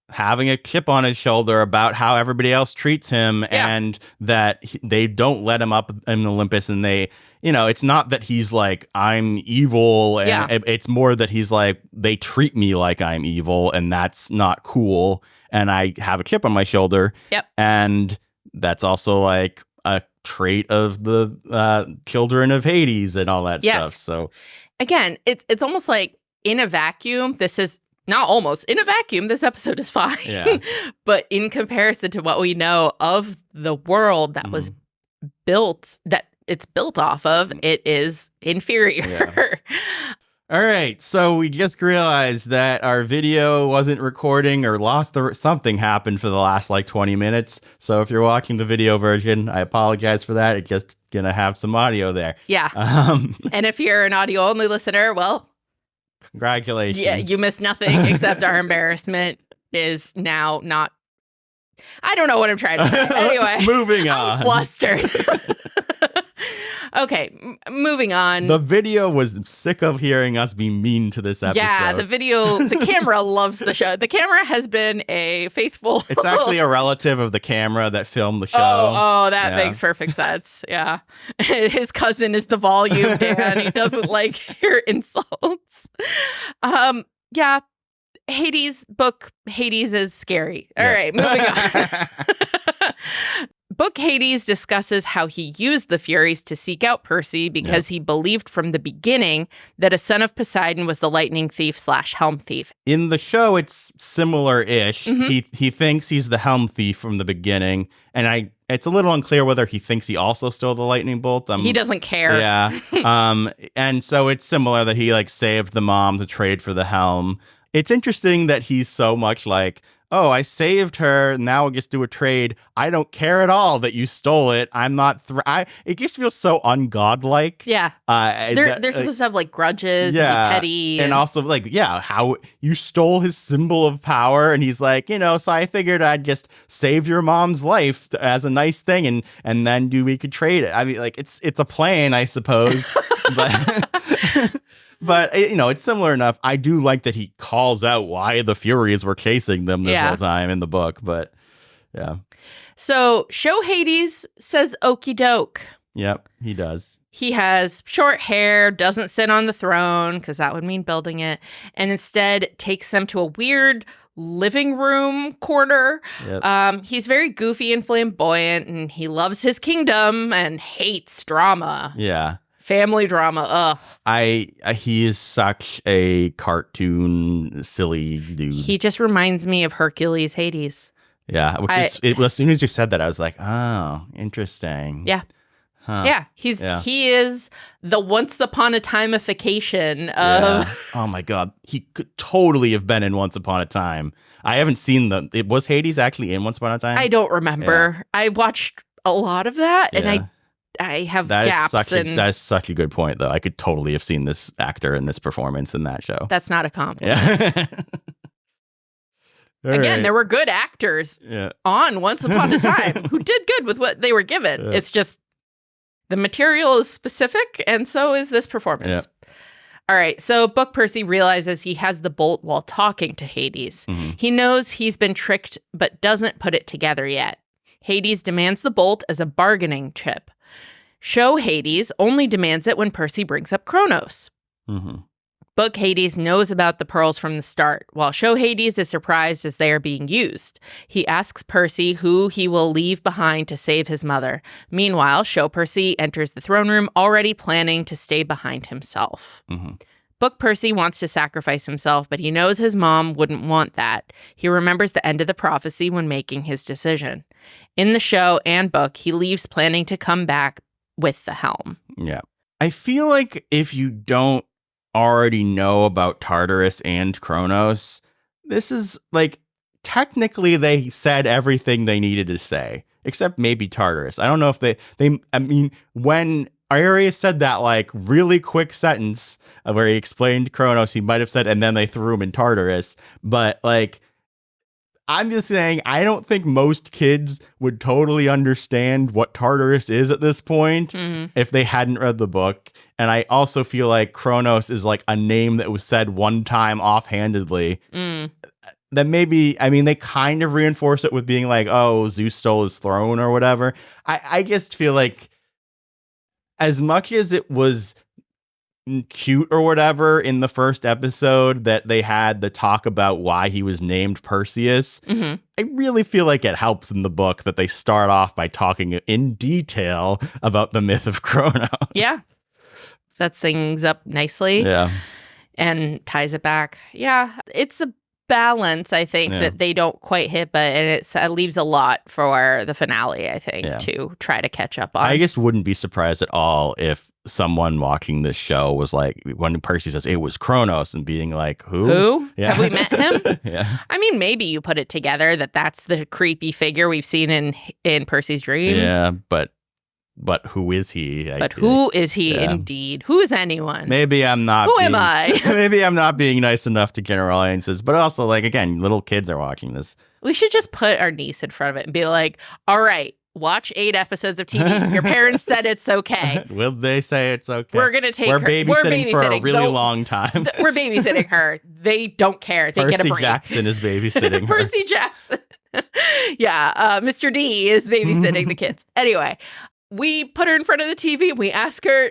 having a chip on his shoulder about how everybody else treats him, and that they don't let him up in Olympus, and they, it's not that he's like, I'm evil, and it's more that he's like, they treat me like I'm evil, and that's not cool, and I have a chip on my shoulder. And that's also like a trait of the children of Hades and all that stuff. So again, it's almost like in a vacuum, this is not almost in a vacuum, this episode is fine. But in comparison to what we know of the world that was built, that it's built off of, it is inferior. All right, so we just realized that our video wasn't recording or something happened for the last like 20 minutes. So if you're watching the video version, I apologize for that. It's just gonna have some audio there. And if you're an audio only listener, well, congratulations. Yeah, you missed nothing except our embarrassment is now not. I don't know what I'm trying to say. Anyway, moving on. I'm flustered. Okay, moving on. The video was sick of hearing us be mean to this episode. Yeah, the camera loves the show. The camera has been a faithful... It's actually a relative of the camera that filmed the show. Oh, that makes perfect sense. Yeah. His cousin is the volume, Dan. He doesn't like your insults. Yeah. Hades book, Hades is scary. All right, moving on. Book Hades discusses how he used the Furies to seek out Percy because he believed from the beginning that a son of Poseidon was the lightning thief / helm thief. In the show, it's similar-ish. He thinks he's the helm thief from the beginning, and it's a little unclear whether he thinks he also stole the lightning bolt. He doesn't care. Yeah. And so it's similar that he like saved the mom to trade for the helm. It's interesting that he's so much like, oh, I saved her. Now we'll just do a trade. I don't care at all that you stole it. I'm not. It just feels so ungodlike. Yeah. They're supposed to have like grudges and be petty. And also like, how you stole his symbol of power. And he's like, so I figured I'd just save your mom's life as a nice thing. And then we could trade it. I mean, like, it's a plan, I suppose. But, it's similar enough. I do like that he calls out why the Furies were chasing them this whole time in the book. But, yeah. So, Show Hades says okie doke. Yep, he does. He has short hair, doesn't sit on the throne, because that would mean building it, and instead takes them to a weird living room corner. Yep. He's very goofy and flamboyant, and he loves his kingdom and hates drama. Yeah. Family drama, he is such a cartoon, silly dude. He just reminds me of Hercules Hades. Yeah, as soon as you said that, I was like, oh, interesting. Yeah. Huh. Yeah, he is the once upon a time-ification of... Oh my God, he could totally have been in Once Upon a Time. I haven't seen was Hades actually in Once Upon a Time? I don't remember. Yeah. I watched a lot of that, and I have gaps. That is such a good point, though. I could totally have seen this actor in this performance in that show. That's not a compliment. Yeah. Again, there were good actors on Once Upon a Time who did good with what they were given. Yeah. It's just the material is specific, and so is this performance. Yeah. All right, so Book Percy realizes he has the bolt while talking to Hades. Mm-hmm. He knows he's been tricked, but doesn't put it together yet. Hades demands the bolt as a bargaining chip. Show Hades only demands it when Percy brings up Kronos. Mm-hmm. Book Hades knows about the pearls from the start, while Show Hades is surprised as they are being used. He asks Percy who he will leave behind to save his mother. Meanwhile, Show Percy enters the throne room already planning to stay behind himself. Mm-hmm. Book Percy wants to sacrifice himself, but he knows his mom wouldn't want that. He remembers the end of the prophecy when making his decision. In the show and book, he leaves planning to come back with the helm. Yeah. I feel like if you don't already know about Tartarus and Kronos, this is like, technically they said everything they needed to say, except maybe Tartarus. I don't know if I mean, when Arius said that like really quick sentence where he explained Kronos, he might have said, and then they threw him in Tartarus. But like, I'm just saying, I don't think most kids would totally understand what Tartarus is at this point if they hadn't read the book. And I also feel like Kronos is like a name that was said one time offhandedly. then maybe, I mean, they kind of reinforce it with being like, oh, Zeus stole his throne or whatever. I just feel like as much as it was cute or whatever in the first episode that they had the talk about why he was named Perseus, I really feel like it helps in the book that they start off by talking in detail about the myth of Cronos. Yeah. Sets things up nicely. Yeah. And ties it back. Yeah. It's a balance, I think, that they don't quite hit, but it leaves a lot for the finale, I think, to try to catch up on. I just wouldn't be surprised at all if someone watching this show was like, when Percy says it was Cronos, and being like, who? Yeah. Have we met him? Yeah. I mean, maybe you put it together that's the creepy figure we've seen in Percy's dreams. Yeah, but who is he? Who is he indeed? Who is anyone? Maybe I'm not. Who am I? Maybe I'm not being nice enough to general audiences, but also, like, again, little kids are watching this. We should just put our niece in front of it and be like, all right, watch 8 episodes of TV. Your parents said it's okay. Will they say it's okay? We're going to take her. We're babysitting for a really long time. We're babysitting her. They don't care. They get a break. Percy Jackson is babysitting her. Percy Jackson. Yeah. Mr. D is babysitting the kids. Anyway, we put her in front of the TV and we ask her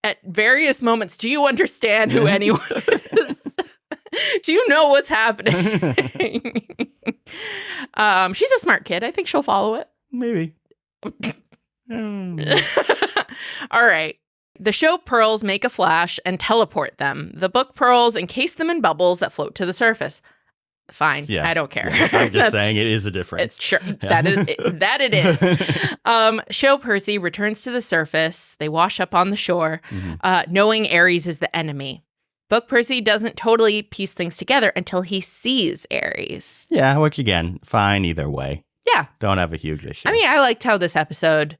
at various moments, do you understand who anyone is? Do you know what's happening? She's a smart kid. I think she'll follow it. Maybe. All right. The show pearls make a flash and teleport them. The book pearls encase them in bubbles that float to the surface. Fine. Yeah. I don't care. Yeah, I'm just saying it is a difference. It's sure. Yeah. That it is. Show Percy returns to the surface. They wash up on the shore, knowing Ares is the enemy. Book Percy doesn't totally piece things together until he sees Ares. Yeah, which again, fine either way. Yeah. Don't have a huge issue. I mean, I liked how this episode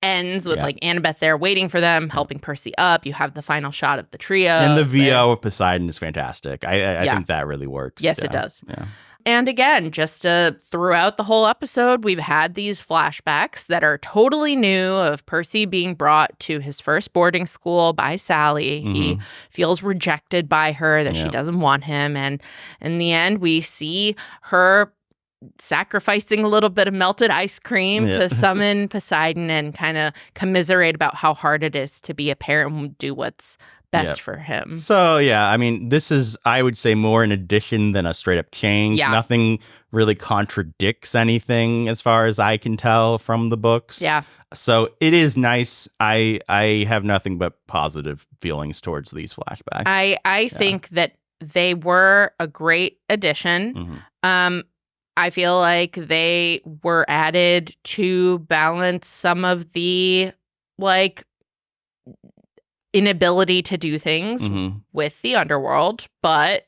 ends with like Annabeth there waiting for them, helping Percy up. You have the final shot of the trio. And the VO of Poseidon is fantastic. I think that really works. Yes, it does. Yeah. And again, just throughout the whole episode, we've had these flashbacks that are totally new of Percy being brought to his first boarding school by Sally. He feels rejected by her, that she doesn't want him. And in the end, we see her sacrificing a little bit of melted ice cream to summon Poseidon and kind of commiserate about how hard it is to be a parent and do what's best for him. So, yeah, I mean, this is, I would say, more an addition than a straight up change. Yeah. Nothing really contradicts anything as far as I can tell from the books. Yeah. So it is nice. I have nothing but positive feelings towards these flashbacks. I think that they were a great addition. I feel like they were added to balance some of the, like, inability to do things with the underworld. But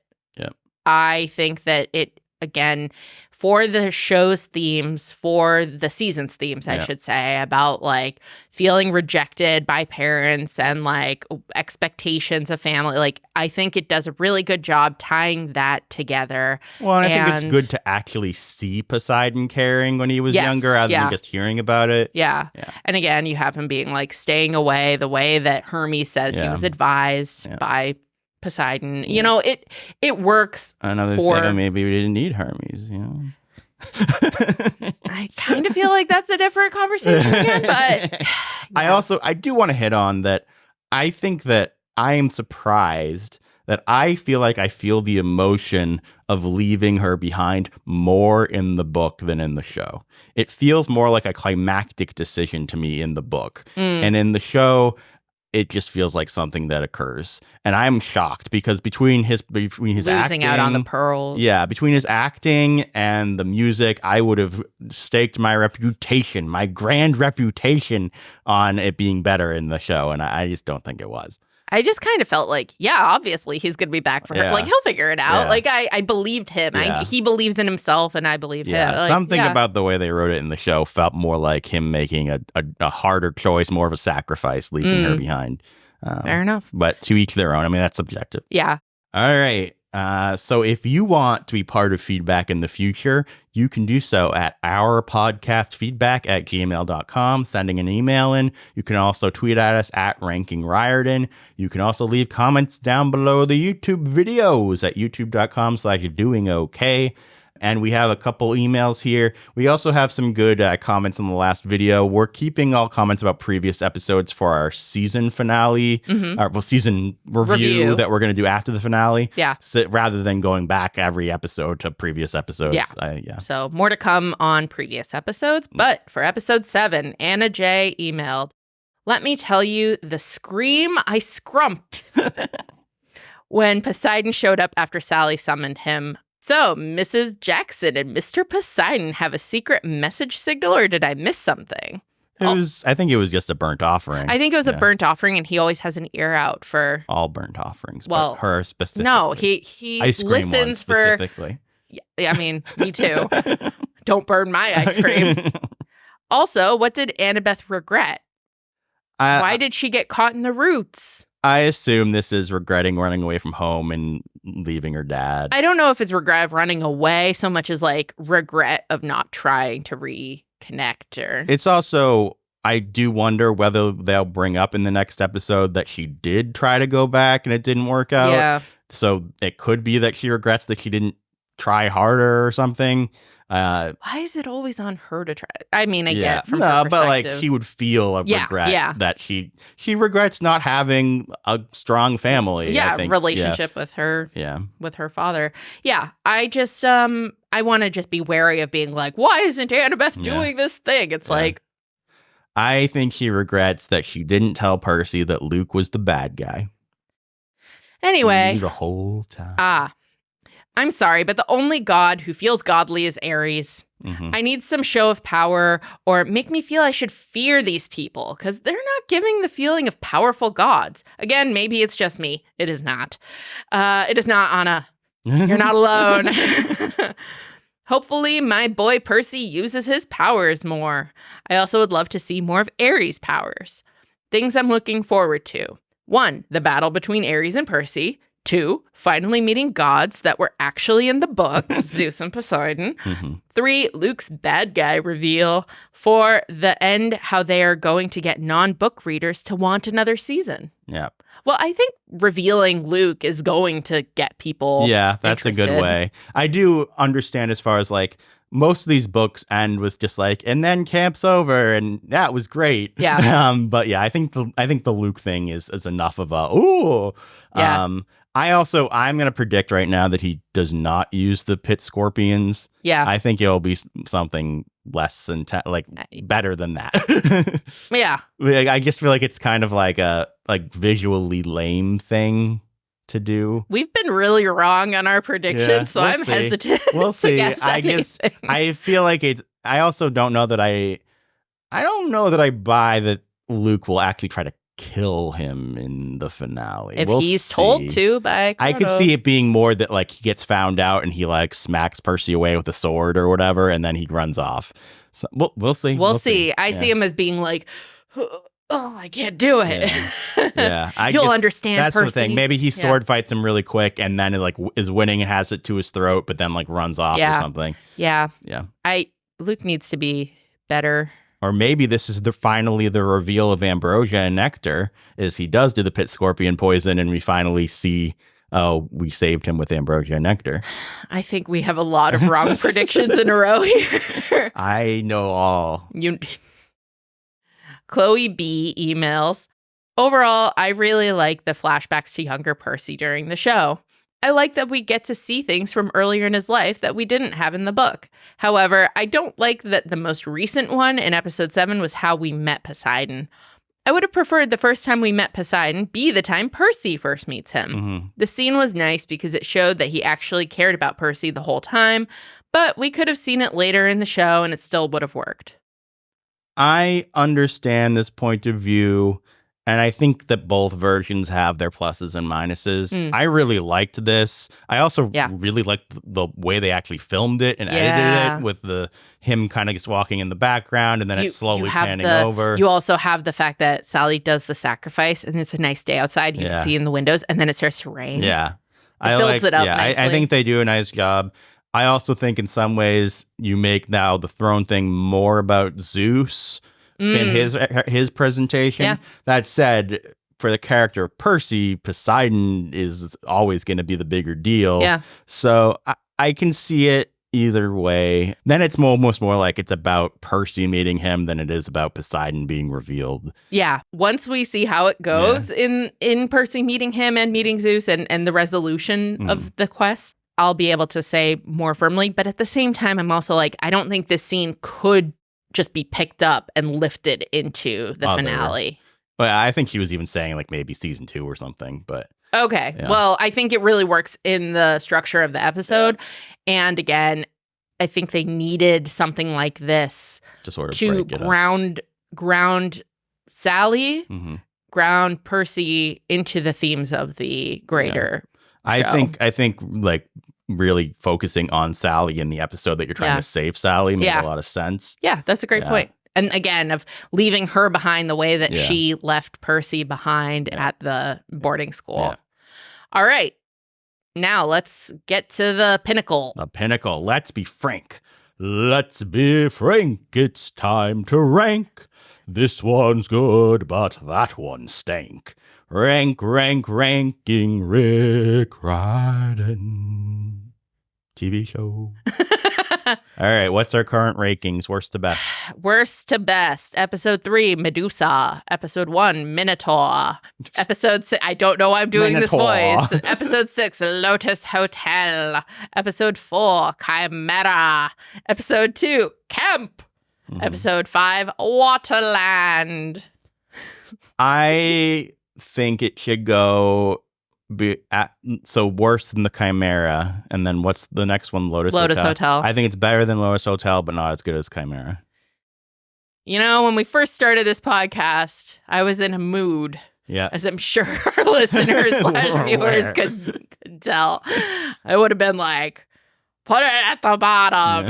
I think that it, again, for the show's themes, for the season's themes, I should say, about like feeling rejected by parents and like expectations of family, like I think it does a really good job tying that together. Well, and I think it's good to actually see Poseidon caring when he was younger rather than just hering about it. Yeah. And again, you have him being like staying away the way that Hermes says he was advised by Poseidon. You know, it works. Another thing, maybe we didn't need Hermes, you know. I kind of feel like that's a different conversation again, but I do want to hit on that. I think that I am surprised that I feel like I feel the emotion of leaving her behind more in the book than in the show. It feels more like a climactic decision to me in the book. And in the show, it just feels like something that occurs. And I'm shocked because between his losing acting, out on the pearl. Yeah, between his acting and the music, I would have staked my reputation, my grand reputation on it being better in the show. And I just don't think it was. I just kind of felt like, obviously he's going to be back for her. Like, he'll figure it out. Like, I believed him. He believes in himself, and I believe him. Like, something about the way they wrote it in the show felt more like him making a harder choice, more of a sacrifice, leaving her behind. Fair enough. But to each their own. I mean, that's subjective. Yeah. All right. So if you want to be part of feedback in the future, you can do so at ourpodcastfeedback@gmail.com, sending an email in. You can also tweet at us at Ranking Riordan. You can also leave comments down below the YouTube videos at youtube.com/doingok. And we have a couple emails here. We also have some good comments on the last video. We're keeping all comments about previous episodes for our season finale, season review that we're going to do after the finale. Yeah. So, rather than going back every episode to previous episodes. Yeah. So more to come on previous episodes. But for episode 7, Anna J. emailed, "Let me tell you the scream I scrumped when Poseidon showed up after Sally summoned him. So, Mrs. Jackson and Mr. Poseidon have a secret message signal, or did I miss something?" I think it was just a burnt offering. I think it was a burnt offering, and he always has an ear out for all burnt offerings. Well, but her specifically. No, he ice cream listens one for. Specifically. Yeah, I mean, me too. Don't burn my ice cream. Also, what did Annabeth regret? Why did she get caught in the roots? I assume this is regretting running away from home and leaving her dad. I don't know if it's regret of running away so much as like regret of not trying to reconnect her. It's also, I do wonder whether they'll bring up in the next episode that she did try to go back and it didn't work out. Yeah. So it could be that she regrets that she didn't try harder or something. Why is it always on her to try? I mean, I get from her perspective. But like she would feel a regret that she regrets not having a strong family. Yeah, I think. Relationship with her. Yeah, with her father. Yeah, I just I want to just be wary of being like, why isn't Annabeth doing this thing? It's like, I think she regrets that she didn't tell Percy that Luke was the bad guy. Anyway, the whole time. I'm sorry, but the only god who feels godly is Ares. Mm-hmm. I need some show of power or make me feel I should fear these people because they're not giving the feeling of powerful gods. Again, maybe it's just me. It is not. It is not, Anna. You're not alone. Hopefully, my boy Percy uses his powers more. I also would love to see more of Ares' powers. Things I'm looking forward to. 1, the battle between Ares and Percy. 2, finally meeting gods that were actually in the book, Zeus and Poseidon. 3, Luke's bad guy reveal. 4, the end, how they are going to get non-book readers to want another season. Yeah. Well, I think revealing Luke is going to get people that's interested. A good way. I do understand as far as like most of these books end with just like, and then camp's over, and that was great. Yeah. But yeah, I think the Luke thing is enough of a ooh. Yeah. I'm going to predict right now that he does not use the pit scorpions. Yeah. I think it'll be something less than better than that. Yeah. I just feel like it's kind of like a visually lame thing to do. We've been really wrong on our predictions, so I'm hesitant. We'll see. Anything. I feel like I also don't know that I don't know that I buy that Luke will actually try to kill him in the finale. If he's told to by Cronos. I could see it being more that like he gets found out and he like smacks Percy away with a sword or whatever, and then he runs off. So we'll see. We'll see. I see him as being like, oh, I can't do it. Yeah. You'll understand. That's Percy. the thing. Maybe he sword fights him really quick and then is winning and has it to his throat, but then like runs off or something. Yeah. Yeah. Luke needs to be better. Or maybe this is finally the reveal of Ambrosia and Nectar, is he does do the pit scorpion poison, and we finally see, we saved him with Ambrosia and Nectar. I think we have a lot of wrong predictions in a row here. I know all. Chloe B emails, overall, I really like the flashbacks to younger Percy during the show. I like that we get to see things from earlier in his life that we didn't have in the book. However, I don't like that the most recent one in episode 7 was how we met Poseidon. I would have preferred the first time we met Poseidon be the time Percy first meets him. Mm-hmm. The scene was nice because it showed that he actually cared about Percy the whole time, but we could have seen it later in the show and it still would have worked. I understand this point of view. And I think that both versions have their pluses and minuses. I really liked this. I also really liked the way they actually filmed it and edited it with him kind of just walking in the background and then it's slowly panning over. You also have the fact that Sally does the sacrifice and it's a nice day outside. You can see in the windows and then it starts to rain. Yeah. builds it up nicely. I think they do a nice job. I also think in some ways you make now the throne thing more about Zeus in his presentation. Yeah. That said, for the character of Percy, Poseidon is always going to be the bigger deal. Yeah. So I can see it either way. Then it's almost more like it's about Percy meeting him than it is about Poseidon being revealed. Yeah. Once we see how it goes in Percy meeting him and meeting Zeus and the resolution of the quest, I'll be able to say more firmly. But at the same time, I'm also like, I don't think this scene could just be picked up and lifted into the finale. Well, I think she was even saying like maybe season 2 or something, but... Okay. Yeah. Well, I think it really works in the structure of the episode. And again, I think they needed something like this to sort of to break it ground Sally, ground Percy into the themes of the greater show. I think like really focusing on Sally in the episode that you're trying to save Sally made a lot of sense. Yeah, that's a great point. And again, of leaving her behind the way that she left Percy behind at the boarding school. Yeah. All right. Now let's get to the pinnacle. The pinnacle. Let's be frank. Let's be frank. It's time to rank. This one's good, but that one stank. Ranking Rick Riordan. TV show. All right, what's our current rankings? Worst to best. Worst to best. Episode 3, Medusa. Episode 1, Minotaur. Episode 6, I don't know why I'm doing Minotaur. This voice. Episode 6, Lotus Hotel. Episode 4, Chimera. Episode 2, Camp. Episode 5, Waterland. I think it should go so worse than the Chimera, and then what's the next one? Lotus Hotel. I think it's better than Lotus Hotel, but not as good as Chimera. You know, when we first started this podcast, I was in a mood. Yeah, as I'm sure our listeners / viewers could tell. I would have been like, put it at the bottom.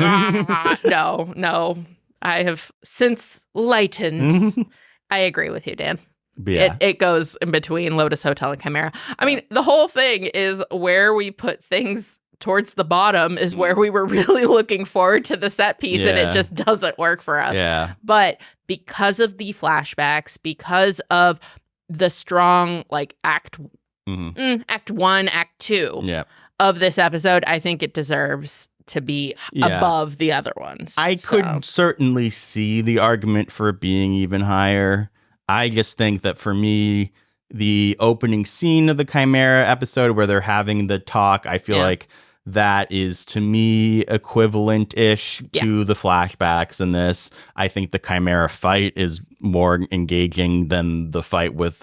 No, I have since lightened. I agree with you, Dan. Yeah. It goes in between Lotus Hotel and Chimera. I mean, the whole thing is where we put things towards the bottom is where we were really looking forward to the set piece, and it just doesn't work for us. Yeah. But because of the flashbacks, because of the strong like act 1, act 2 of this episode, I think it deserves to be above the other ones. I could certainly see the argument for it being even higher. I just think that for me, the opening scene of the Chimera episode where they're having the talk, I feel like that is, to me, equivalent-ish to the flashbacks in this. I think the Chimera fight is more engaging than the fight with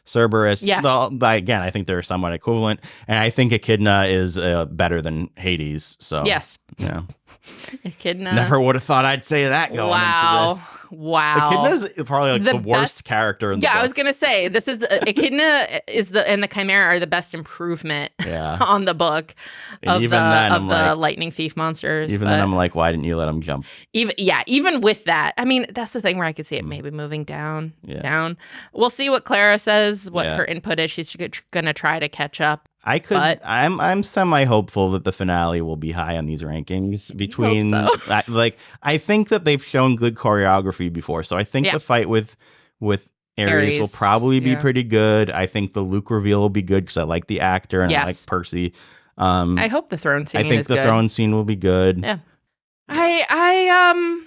Cerberus. Yes. Again, I think they're somewhat equivalent. And I think Echidna is better than Hades. So yes. Yeah. Echidna. Never would have thought I'd say that going into this. Wow. Echidna's probably like the worst character in the book. I was gonna say this is Echidna and the Chimera are the best improvement on the book of the lightning thief monsters. Even then, I'm like, why didn't you let him jump? Even with that, I mean, that's the thing where I could see it maybe moving down. We'll see what Clara says, what her input is. She's gonna try to catch up. I'm semi-hopeful that the finale will be high on these rankings. I think that they've shown good choreography before, so I think the fight with Ares will probably be pretty good. I think the Luke reveal will be good because I like the actor and I like Percy. I hope the throne scene. I think the throne scene will be good. Yeah, I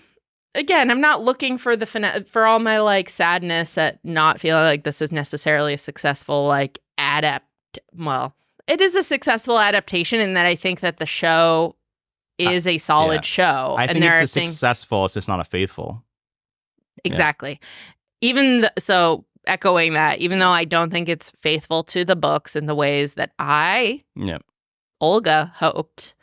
again, I'm not looking for the for all my like sadness at not feeling like this is necessarily a successful like it is a successful adaptation in that I think that the show is a solid show. I think it's successful. It's just not a faithful. Exactly. So echoing that, even though I don't think it's faithful to the books in the ways that Olga hoped,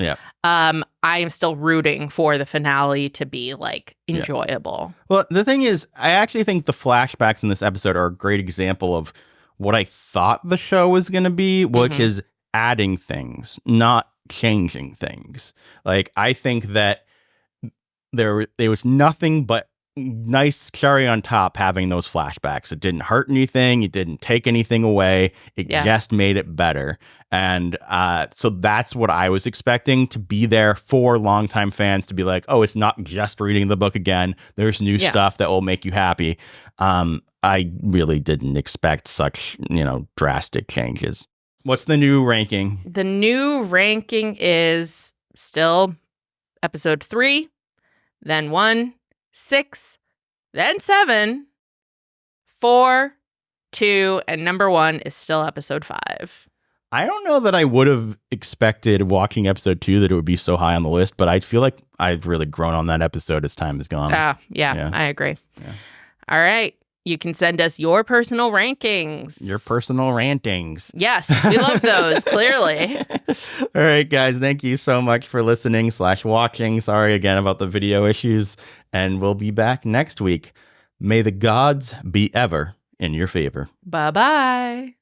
I am still rooting for the finale to be like enjoyable. Well, the thing is, I actually think the flashbacks in this episode are a great example of what I thought the show was going to be, which is adding things, not changing things. Like, I think that there was nothing but nice cherry on top having those flashbacks. It didn't hurt anything. It didn't take anything away. It just made it better. And so that's what I was expecting to be there for longtime fans to be like, oh, it's not just reading the book again. There's new stuff that will make you happy. I really didn't expect such, drastic changes. What's the new ranking? The new ranking is still episode 3, then 1, 6, then 7, 4, 2, and number 1 is still episode 5. I don't know that I would have expected watching episode 2 that it would be so high on the list, but I feel like I've really grown on that episode as time has gone. Yeah, I agree. Yeah. All right. You can send us your personal rankings. Your personal rantings. Yes, we love those, clearly. All right, guys. Thank you so much for listening/watching. Sorry again about the video issues. And we'll be back next week. May the gods be ever in your favor. Bye-bye.